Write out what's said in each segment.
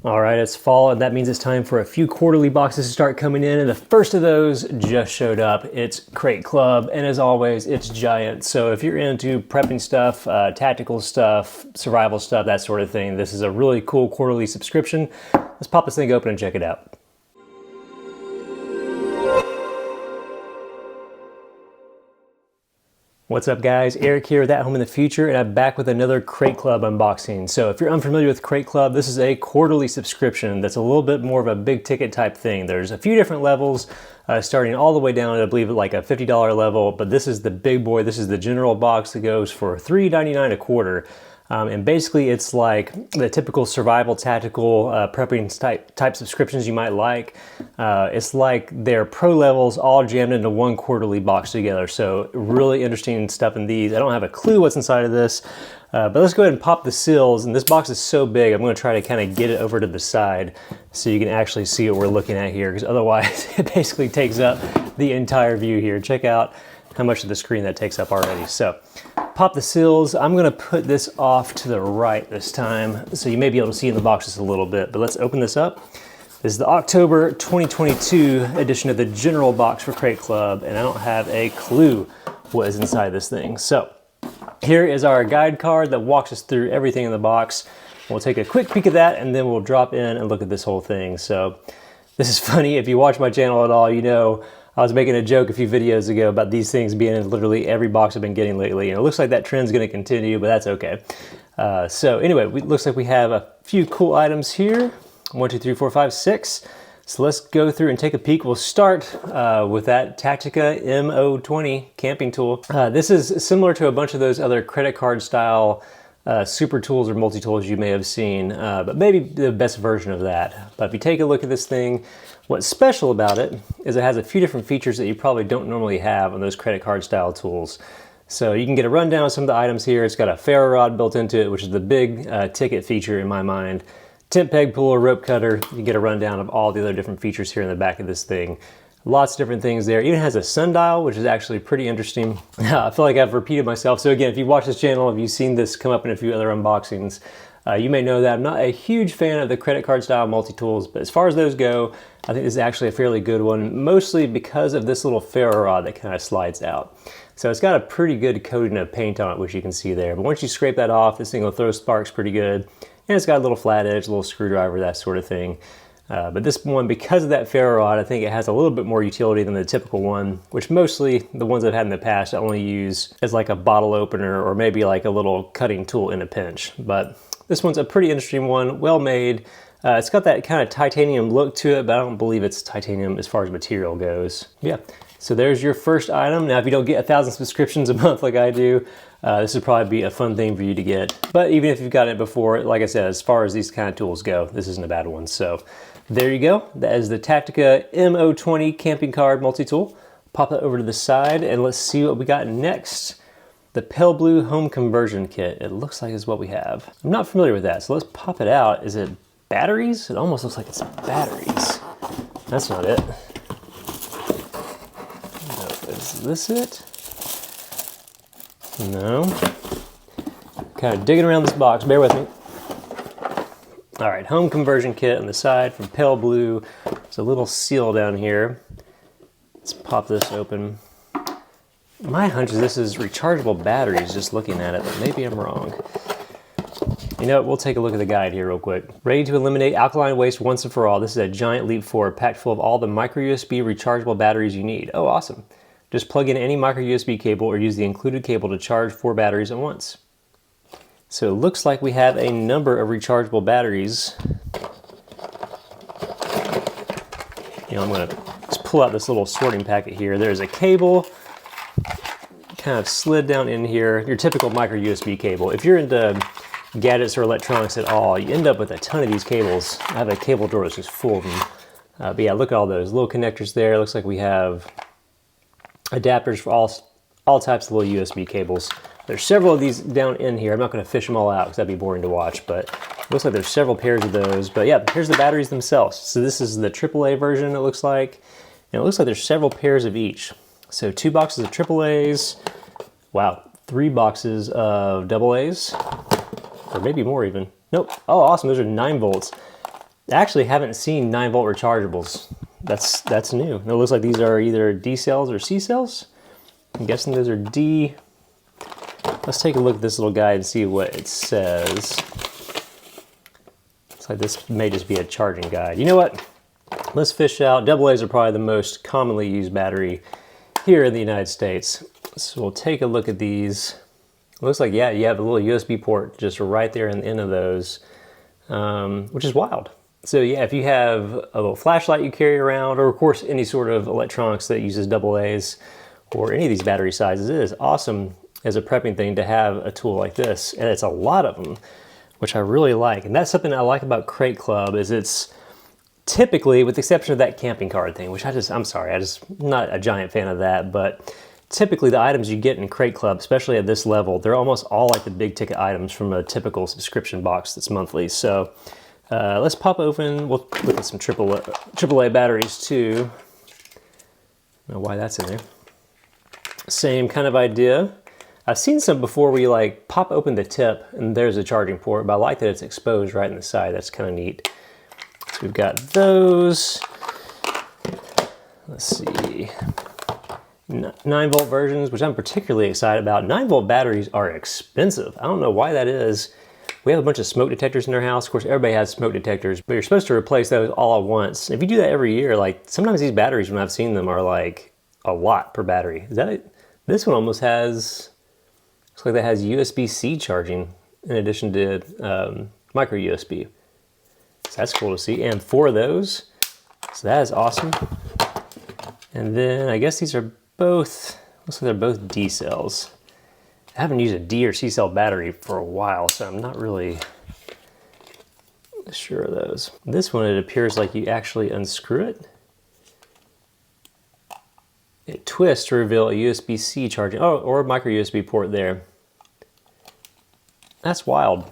All right, it's fall, and that means it's time for a few quarterly boxes to start coming in, and the first of those just showed up. It's Crate Club, and as always, it's giant. So if you're into prepping stuff, tactical stuff, survival stuff, that sort of thing, this is a really cool quarterly subscription. Let's pop this thing open and check it out. What's up guys, Eric here with At Home in the Future, and I'm back with another Crate Club unboxing. So if you're unfamiliar with Crate Club, this is a quarterly subscription that's a little bit more of a big ticket type thing. There's a few different levels, starting all the way down to I believe like a $50 level, but this is the big boy. This is the general box that goes for $3.99 a quarter. And basically it's like the typical survival tactical prepping type subscriptions you might like. It's like they're pro levels all jammed into one quarterly box together. So really interesting stuff in these. I don't have a clue what's inside of this, but let's go ahead and pop the seals. And this box is so big, I'm gonna try to kind of get it over to the side so you can actually see what we're looking at here, because otherwise it basically takes up the entire view here. Check out how much of the screen that takes up already. So pop the seals. I'm gonna put this off to the right this time, so you may be able to see in the box just a little bit, but let's open this up. This is the October 2022 edition of the general box for Crate Club, and I don't have a clue what is inside this thing. So here is our guide card that walks us through everything in the box. We'll take a quick peek at that, and then we'll drop in and look at this whole thing. So this is funny. If you watch my channel at all, you know I was making a joke a few videos ago about these things being in literally every box I've been getting lately, and it looks like that trend's going to continue, but that's okay. So anyway, it looks like we have a few cool items here. 1, 2, 3, 4, 5, 6. So let's go through and take a peek. We'll start with that Tactica M020 camping tool. This is similar to a bunch of those other credit card style super tools or multi-tools you may have seen, but maybe the best version of that. But if you take a look at this thing, what's special about it is it has a few different features that you probably don't normally have on those credit card style tools. So you can get a rundown of some of the items here. It's got a ferro rod built into it, which is the big ticket feature in my mind. Tent peg puller, rope cutter. You get a rundown of all the other different features here in the back of this thing. Lots of different things there. It even has a sundial, which is actually pretty interesting. I feel like I've repeated myself. So again, if you watch this channel, if you've seen this come up in a few other unboxings, you may know that I'm not a huge fan of the credit card style multi-tools, but as far as those go, I think this is actually a fairly good one, mostly because of this little ferro rod that kind of slides out. So it's got a pretty good coating of paint on it, which you can see there. But once you scrape that off, this thing will throw sparks pretty good. And it's got a little flat edge, a little screwdriver, that sort of thing. But this one, because of that ferro rod, I think it has a little bit more utility than the typical one, which mostly the ones I've had in the past I only use as like a bottle opener or maybe like a little cutting tool in a pinch. But this one's a pretty interesting one, well made. It's got that kind of titanium look to it, but I don't believe it's titanium as far as material goes. Yeah, so there's your first item. Now, if you don't get 1,000 subscriptions a month like I do, this would probably be a fun thing for you to get. But even if you've gotten it before, like I said, as far as these kind of tools go, this isn't a bad one. So there you go. That is the Tactica M020 camping card multi-tool. Pop that over to the side, and let's see what we got next. The pale blue home conversion kit. It looks like is what we have. I'm not familiar with that, so let's pop it out. Is it batteries? It almost looks like it's batteries. That's not it. No, is this it? No. Kind of digging around this box, bear with me. All right, home conversion kit on the side from Pale Blue. There's a little seal down here. Let's pop this open. My hunch is this is rechargeable batteries just looking at it, but maybe I'm wrong. You know what, we'll take a look at the guide here real quick. Ready to eliminate alkaline waste once and for all. This is a giant leap forward, packed full of all the micro USB rechargeable batteries you need. Oh, awesome. Just plug in any micro USB cable or use the included cable to charge 4 batteries at once. So it looks like we have a number of rechargeable batteries. You know, I'm gonna just pull out this little sorting packet here. There's a cable, kind of slid down in here, your typical micro USB cable. If you're into gadgets or electronics at all, you end up with a ton of these cables. I have a cable drawer that's just full of them. But yeah, look at all those little connectors there. It looks like we have adapters for all types of little USB cables. There's several of these down in here. I'm not going to fish them all out because that'd be boring to watch, but it looks like there's several pairs of those. But yeah, here's the batteries themselves. So this is the AAA version, it looks like. And it looks like there's several pairs of each. So 2 boxes of AAAs. Wow, 3 boxes of AA's. Or maybe more even. Nope. Oh, awesome. Those are 9 volts. I actually haven't seen 9-volt rechargeables. That's new. And it looks like these are either D cells or C cells. I'm guessing those are D. Let's take a look at this little guide and see what it says. It's like this may just be a charging guide. You know what? Let's fish out. AA's are probably the most commonly used battery here in the United States. So we'll take a look at these. Looks like, yeah, you have a little USB port just right there in the end of those, which is wild. So yeah, if you have a little flashlight you carry around, or of course any sort of electronics that uses AA's, or any of these battery sizes, it is awesome as a prepping thing to have a tool like this. And it's a lot of them, which I really like. And that's something I like about Crate Club, is it's typically, with the exception of that camping card thing, which I'm not a giant fan of that, but typically the items you get in Crate Club, especially at this level, they're almost all like the big ticket items from a typical subscription box that's monthly. So let's pop open, we'll look at some AAA batteries too. I don't know why that's in there. Same kind of idea. I've seen some before where you like pop open the tip and there's a charging port, but I like that it's exposed right in the side. That's kind of neat. So we've got those. Let's see. 9-volt versions, which I'm particularly excited about. 9-volt batteries are expensive. I don't know why that is. We have a bunch of smoke detectors in our house. Of course, everybody has smoke detectors, but you're supposed to replace those all at once. If you do that every year, like sometimes these batteries, when I've seen them, are like a lot per battery. Is that it? This one almost has, looks like that has USB-C charging in addition to micro USB. So that's cool to see. And 4 of those. So that is awesome. And then I guess these are both, looks like they're both D cells. I haven't used a D or C cell battery for a while, so I'm not really sure of those. This one, it appears like you actually unscrew it. It twists to reveal a USB-C charging, or a micro USB port there. That's wild.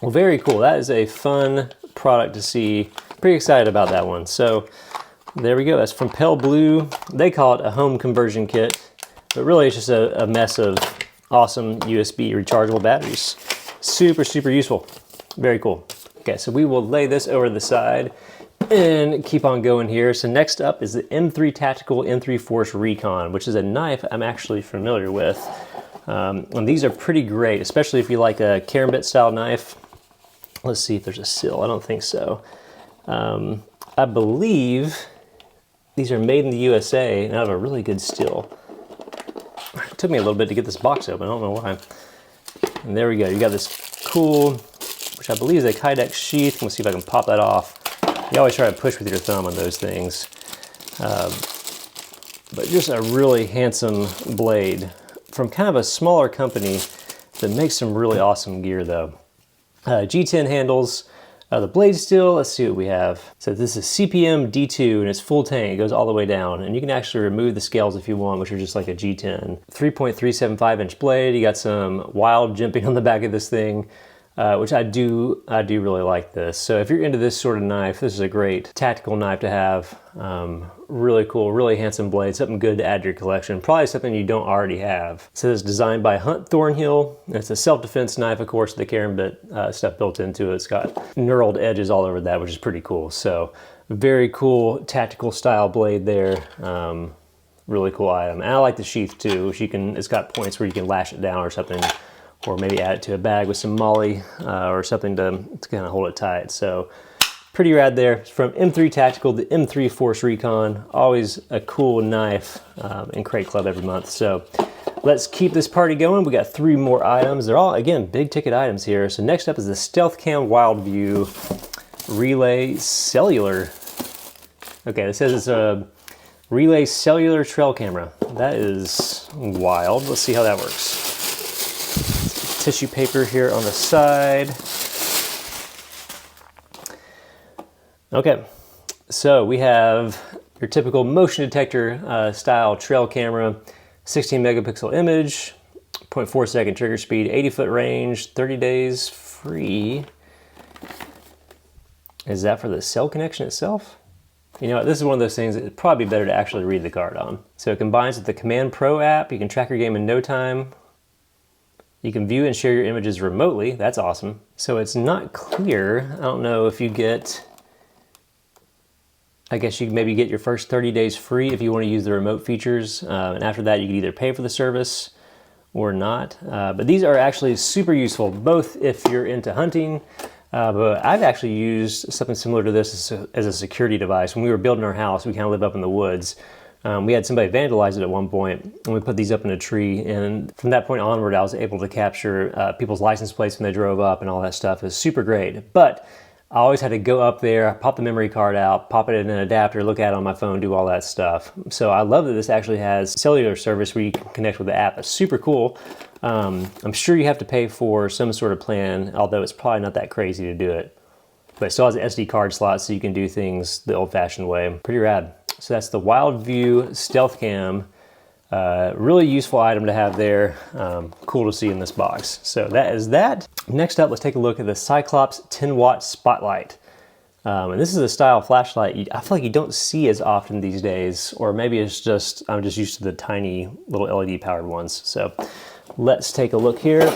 Well, very cool. That is a fun product to see. Pretty excited about that one. So there we go. That's from Pale Blue. They call it a home conversion kit, but really it's just a mess of awesome USB rechargeable batteries. Super, super useful. Very cool. Okay, so we will lay this over to the side and keep on going here. So next up is the M3 Tactical M3 Force Recon, which is a knife I'm actually familiar with. And these are pretty great, especially if you like a karambit style knife. Let's see if there's a seal. I don't think so. I believe these are made in the USA and have a really good steel. It took me a little bit to get this box open. I don't know why. And there we go. You got this cool, which I believe is a Kydex sheath. Let's see if I can pop that off. You always try to push with your thumb on those things. But just a really handsome blade from kind of a smaller company that makes some really awesome gear though. G10 handles. The blade steel, let's see what we have. So this is CPM D2 and it's full tank, it goes all the way down. And you can actually remove the scales if you want, which are just like a G10. 3.375 inch blade, you got some wild jimping on the back of this thing, which I do really like this. So if you're into this sort of knife, this is a great tactical knife to have. Really cool, really handsome blade, something good to add to your collection. Probably something you don't already have. So it's designed by Hunt Thornhill. It's a self-defense knife, of course, the karambit stuff built into it. It's got knurled edges all over that, which is pretty cool. So very cool tactical style blade there. Really cool item. And I like the sheath too, which it's got points where you can lash it down or something, or maybe add it to a bag with some molly or something to kind of hold it tight. So pretty rad there. It's from M3 Tactical, the M3 Force Recon. Always a cool knife in Crate Club every month. So let's keep this party going. We got 3 more items. They're all, again, big ticket items here. So next up is the Stealth Cam Wild View Relay Cellular. Okay, this says it's a Relay Cellular Trail Camera. That is wild. Let's see how that works. Tissue paper here on the side. Okay, so we have your typical motion detector style trail camera, 16 megapixel image, 0.4 second trigger speed, 80 foot range, 30 days free. Is that for the cell connection itself? You know what, this is one of those things that it's probably better to actually read the card on. So it combines with the Command Pro app. You can track your game in no time. You can view and share your images remotely. That's awesome. So it's not clear. I don't know if you get I guess you can maybe get your first 30 days free if you want to use the remote features. And after that, you can either pay for the service or not. But these are actually super useful, both if you're into hunting, but I've actually used something similar to this as a security device. When we were building our house, we kind of live up in the woods. We had somebody vandalize it at one point, and we put these up in a tree. And from that point onward, I was able to capture people's license plates when they drove up and all that stuff. It was super great. But I always had to go up there, pop the memory card out, pop it in an adapter, look at it on my phone, do all that stuff. So I love that this actually has cellular service where you can connect with the app. It's super cool. I'm sure you have to pay for some sort of plan, although it's probably not that crazy to do it. But it still has an SD card slot so you can do things the old-fashioned way. Pretty rad. So that's the Wild View Stealth Cam. Really useful item to have there. Cool to see in this box. So that is that. Next up, let's take a look at the Cyclops 10-watt spotlight. And this is a style flashlight I feel like you don't see as often these days, or maybe it's just, I'm just used to the tiny little LED powered ones. So let's take a look here.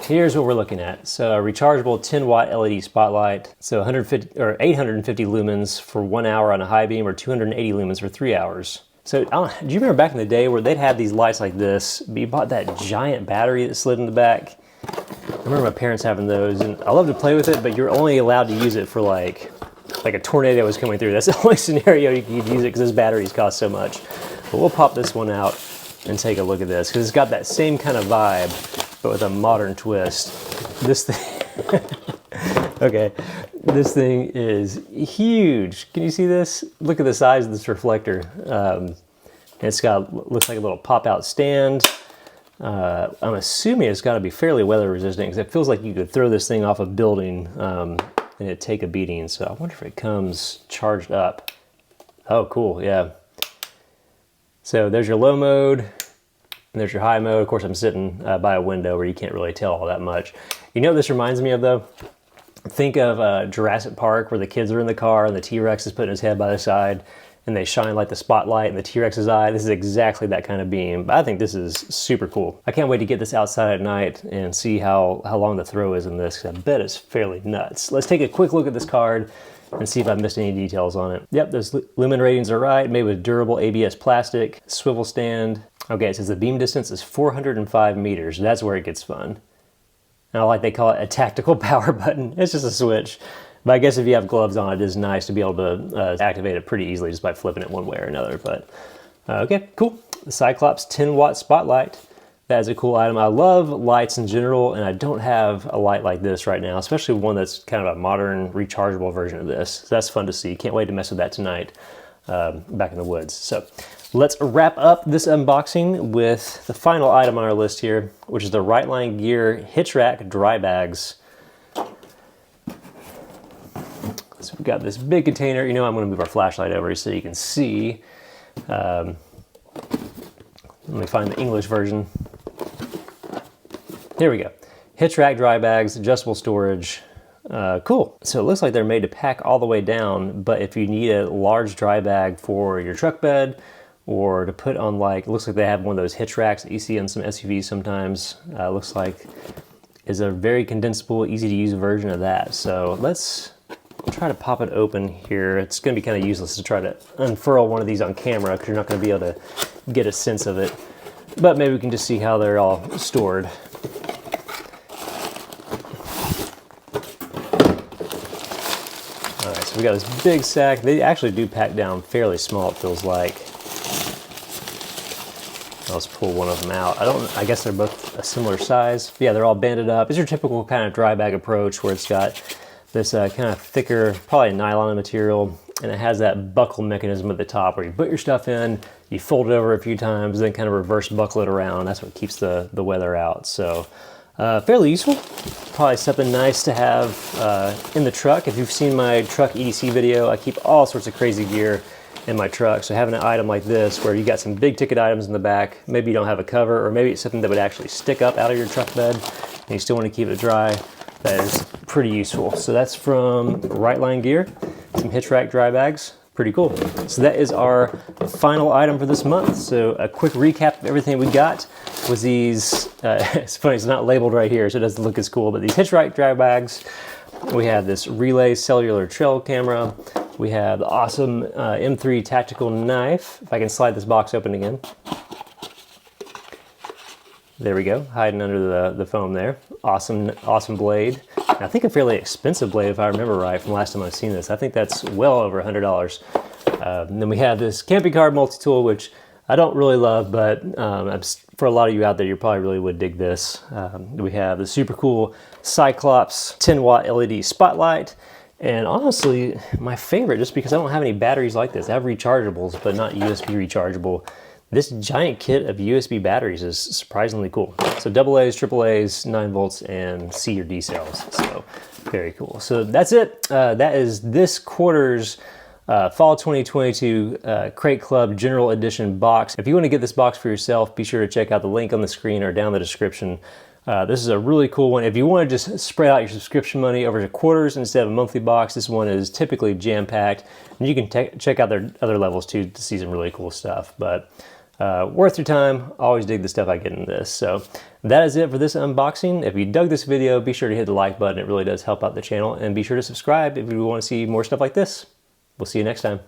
Here's what we're looking at. So a rechargeable 10-watt LED spotlight. So 150 or 850 lumens for 1 hour on a high beam, or 280 lumens for 3 hours. So do you remember back in the day where they'd have these lights like this, but you bought that giant battery that slid in the back? I remember my parents having those, and I love to play with it, but you're only allowed to use it for like a tornado was coming through. That's the only scenario you can use it because those batteries cost so much. But we'll pop this one out and take a look at this because it's got that same kind of vibe, but with a modern twist. This thing, okay, this thing is huge. Can you see this? Look at the size of this reflector. It's got, looks like a little pop-out stand. I'm assuming it's got to be fairly weather resistant because it feels like you could throw this thing off a building and it'd take a beating. So I wonder if it comes charged up. Oh, cool, yeah. So there's your low mode, and there's your high mode. Of course, I'm sitting by a window where you can't really tell all that much. You know what this reminds me of, though? Think of Jurassic Park, where the kids are in the car and the T-Rex is putting his head by the side, and they shine like the spotlight in the T-Rex's eye. This is exactly that kind of beam. But I think this is super cool. I can't wait to get this outside at night and see how long the throw is in this, because I bet it's fairly nuts. Let's take a quick look at this card and see if I missed any details on it. Yep, those lumen ratings are right, made with durable ABS plastic, swivel stand. Okay, it says the beam distance is 405 meters. That's where it gets fun. And I like they call it a tactical power button. It's just a switch. But I guess if you have gloves on, it is nice to be able to activate it pretty easily just by flipping it one way or another. But okay, cool. The Cyclops 10-watt spotlight. That is a cool item. I love lights in general, and I don't have a light like this right now, especially one that's kind of a modern rechargeable version of this. So that's fun to see. Can't wait to mess with that tonight back in the woods. So let's wrap up this unboxing with the final item on our list here, which is the Rightline Gear Hitch Rack Dry Bags. So we've got this big container. You know, I'm going to move our flashlight over so you can see. Let me find the English version. Here we go. Hitch Rack Dry Bags, adjustable storage. Cool. So it looks like they're made to pack all the way down, but if you need a large dry bag for your truck bed or to put on, like, it looks like they have one of those hitch racks that you see on some SUVs sometimes. Looks like is a very condensable, easy to use version of that. So let's try to pop it open here. It's going to be kind of useless to try to unfurl one of these on camera because you're not going to be able to get a sense of it. But maybe we can just see how they're all stored. All right, so we got this big sack. They actually do pack down fairly small, it feels like. Let's pull one of them out. I guess they're both a similar size. But yeah, they're all banded up. It's your typical kind of dry bag approach where it's got this kind of thicker, probably nylon material, and it has that buckle mechanism at the top where you put your stuff in, you fold it over a few times, then kind of reverse buckle it around. That's what keeps the weather out. So fairly useful. Probably something nice to have in the truck. If you've seen my truck EDC video, I keep all sorts of crazy gear in my truck. So having an item like this where you got some big ticket items in the back, maybe you don't have a cover, or maybe it's something that would actually stick up out of your truck bed and you still want to keep it dry, that is pretty useful. So that's from Rightline Gear, some Hitch Rack dry bags. Pretty cool. So that is our final item for this month. So a quick recap of everything we got was these, it's funny, it's not labeled right here, so it doesn't look as cool, but these Hitch Rack dry bags. We have this Relay cellular trail camera. We have the awesome M3 tactical knife. If I can slide this box open again. There we go, hiding under the foam there. Awesome, awesome blade. And I think a fairly expensive blade if I remember right from last time I've seen this. I think that's well over $100. And then we have this camping card multi-tool, which I don't really love, but for a lot of you out there, you probably really would dig this. We have the super cool Cyclops 10-watt LED spotlight. And honestly, my favorite, just because I don't have any batteries like this. I have rechargeables, but not USB rechargeable. This giant kit of USB batteries is surprisingly cool. So AA's, AAA's, 9 volts, and C or D cells. So very cool. So that's it. That is this quarter's Fall 2022 Crate Club General Edition box. If you want to get this box for yourself, be sure to check out the link on the screen or down in the description. This is a really cool one. If you want to just spread out your subscription money over to quarters instead of a monthly box, this one is typically jam-packed. And you can check out their other levels too to see some really cool stuff. But worth your time. Always dig the stuff I get in this. So that is it for this unboxing. If you dug this video, be sure to hit the like button. It really does help out the channel. And be sure to subscribe if you want to see more stuff like this. We'll see you next time.